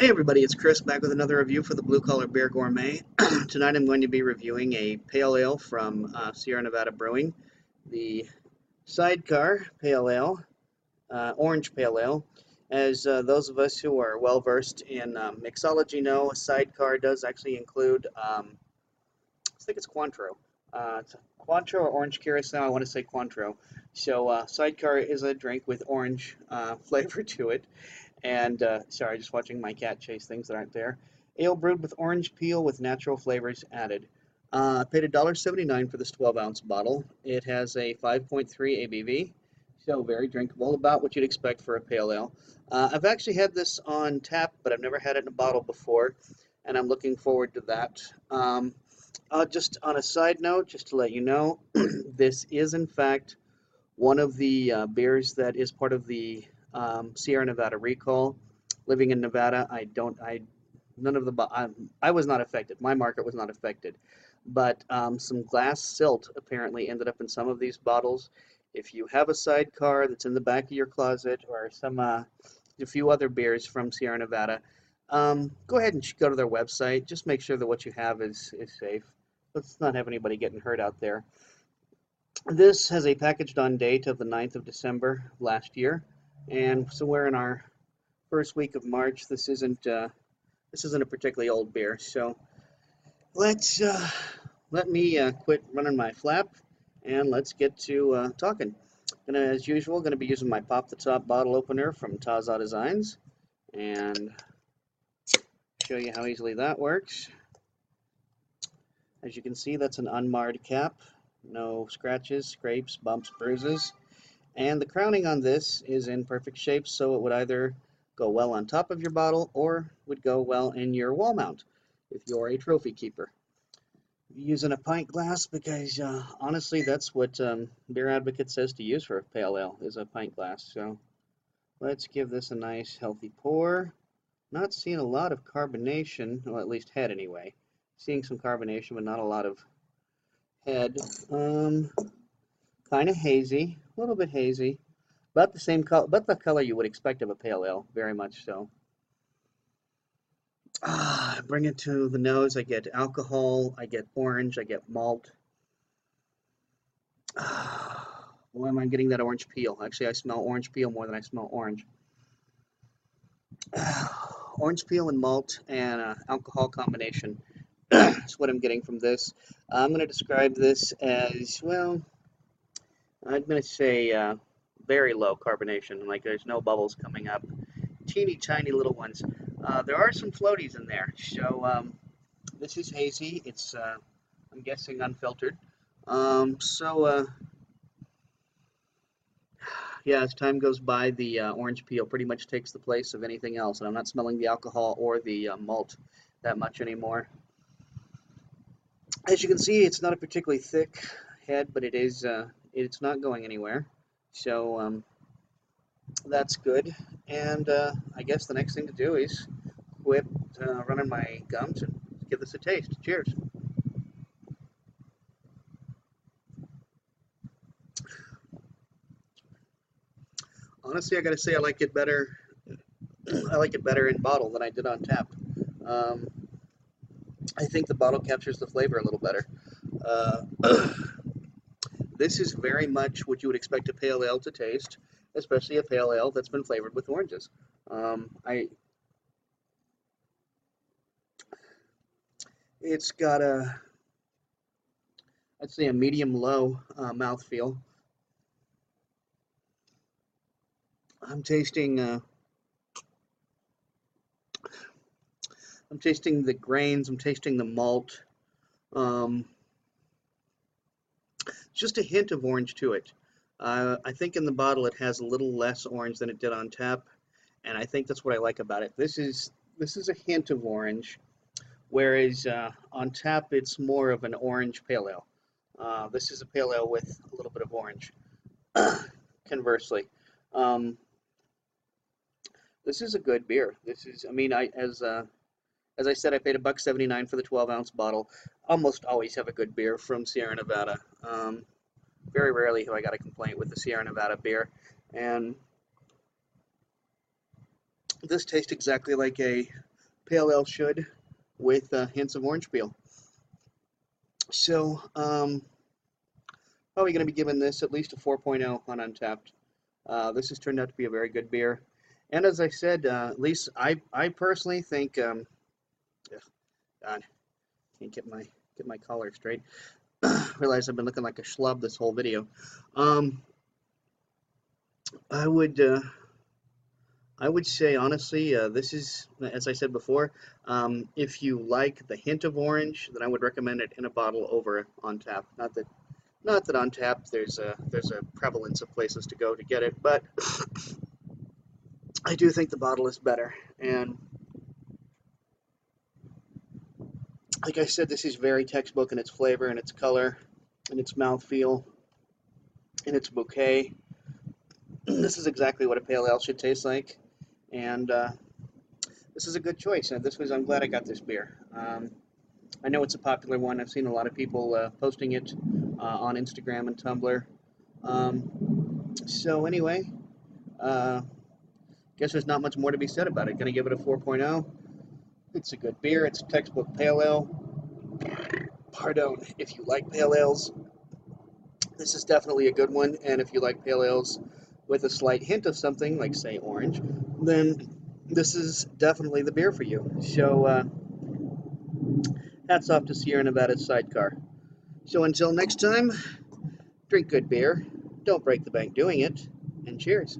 Hey everybody, it's Chris back with another review for the Blue Collar Beer Gourmet. Tonight I'm going to be reviewing a pale ale from Sierra Nevada Brewing, the Sidecar Pale Ale, Orange Pale Ale. As those of us who are well versed in mixology know, a Sidecar does actually include, I think it's Cointreau. It's Cointreau or Orange Curacao, I want to say Cointreau. So Sidecar is a drink with orange flavor to it. And sorry, just watching my cat chase things that aren't there. Ale brewed with orange peel with natural flavors added. I paid $1.79 for this 12-ounce bottle. It has a 5.3 ABV, so very drinkable, about what you'd expect for a pale ale. I've actually had this on tap, but I've never had it in a bottle before, and I'm looking forward to that. Just on a side note, just to let you know, this is in fact one of the beers that is part of the Sierra Nevada recall. Living in Nevada, none of I was not affected. My market was not affected, but some glass silt apparently ended up in some of these bottles. If you have a Sidecar that's in the back of your closet, or a few other beers from Sierra Nevada, go ahead and go to their website. Just make sure that what you have is safe. Let's not have anybody getting hurt out there. This has a packaged on date of the 9th of December last year, and so we're in our first week of March. This isn't a particularly old beer, so let me quit running my flap and let's get to talking. And as usual, going to be using my pop the top bottle opener from Taza Designs and show you how easily that works. As you can see, that's an unmarred cap. No scratches, scrapes, bumps, bruises. And the crowning on this is in perfect shape, so it would either go well on top of your bottle or would go well in your wall mount if you're a trophy keeper. Using a pint glass because honestly, that's what Beer Advocate says to use for a pale ale is a pint glass. So let's give this a nice healthy pour. Not seeing a lot of carbonation, well, at least head anyway. Seeing some carbonation, but not a lot of head. Kind of hazy, a little bit hazy, about the same color, but the color you would expect of a pale ale, very much so. Bring it to the nose. I get alcohol, I get orange, I get malt. Why am I getting that orange peel? Actually, I smell orange peel more than I smell orange. Orange peel and malt and alcohol combination. That's what I'm getting from this. I'm going to describe this as, well, I'm going to say very low carbonation, like there's no bubbles coming up. Teeny tiny little ones. There are some floaties in there, so this is hazy. It's, I'm guessing, unfiltered. Yeah, as time goes by, the orange peel pretty much takes the place of anything else, and I'm not smelling the alcohol or the malt that much anymore. As you can see, it's not a particularly thick head, but it is. It's not going anywhere, so that's good. And I guess the next thing to do is quit running my gums and give this a taste. Cheers. Honestly, I gotta say I like it better. I like it better in bottle than I did on tap. Um, I think the bottle captures the flavor a little better. Uh, this is very much what you would expect a pale ale to taste, especially a pale ale that's been flavored with oranges. I It's got I'd say a medium-low mouthfeel. I'm tasting, I'm tasting the grains. I'm tasting the malt. Um, just a hint of orange to it. I think in the bottle it has a little less orange than it did on tap, and I think that's what I like about it. This is a hint of orange, whereas on tap it's more of an orange pale ale. This is a pale ale with a little bit of orange. Conversely, um, this is a good beer. This is, I mean, as I said, I paid $1.79 for the 12-ounce bottle. Almost always have a good beer from Sierra Nevada. Very rarely have I got a complaint with the Sierra Nevada beer, and this tastes exactly like a pale ale should, with hints of orange peel. So, probably going to be giving this at least a 4.0 on Untapped. This has turned out to be a very good beer. And as I said, at least I personally think, God, can't get my collar straight. Realize I've been looking like a schlub this whole video. I would say honestly, this is, as I said before, if you like the hint of orange, then I would recommend it in a bottle over on tap. Not that on tap there's a prevalence of places to go to get it, but I do think the bottle is better. And like I said, this is very textbook in its flavor and its color and its mouthfeel and its bouquet. This is exactly what a pale ale should taste like, and this is a good choice. I'm glad I got this beer. I know it's a popular one. I've seen a lot of people posting it on Instagram and Tumblr. So anyway, guess there's not much more to be said about it. Gonna give it a 4.0. It's a good beer. It's a textbook pale ale. Pardon, if you like pale ales, this is definitely a good one. And if you like pale ales with a slight hint of something, like say orange, then this is definitely the beer for you. So hats off to Sierra Nevada's Sidecar. So until next time, drink good beer, don't break the bank doing it, and cheers.